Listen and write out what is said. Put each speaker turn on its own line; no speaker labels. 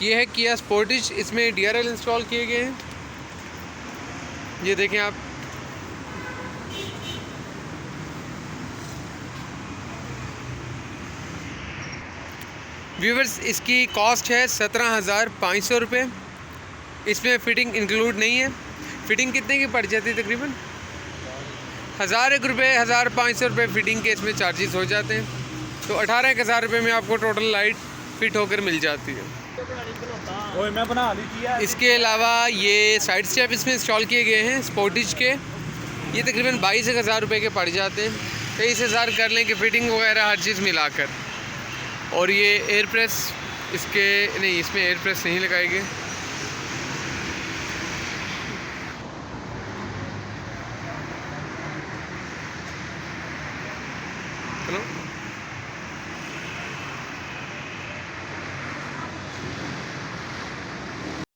ये है किया स्पोर्टिज, इसमें DRL इंस्टॉल किए गए हैं। ये देखें आप, व्यूवर्स इसकी कॉस्ट है 17,500 रुपये। इसमें फ़िटिंग इंक्लूड नहीं है। फ़िटिंग कितने की पड़ जाती है? तकरीबन 1,001 रुपये, 1,500 रुपये फ़िटिंग के इसमें चार्जेस हो जाते हैं। तो 18,000 रुपये में आपको टोटल लाइट फिट होकर मिल जाती है। इसके अलावा ये साइड स्टेप इसमें इंस्टॉल किए गए हैं स्पोर्टिज के। ये तकरीबन 22,000 रुपये के पड़ जाते हैं। 23,000 कर लें कि फ़िटिंग वगैरह हर चीज़ मिलाकर। और ये एयर प्रेस इसके नहीं, इसमें एयर प्रेस नहीं लगाएंगे।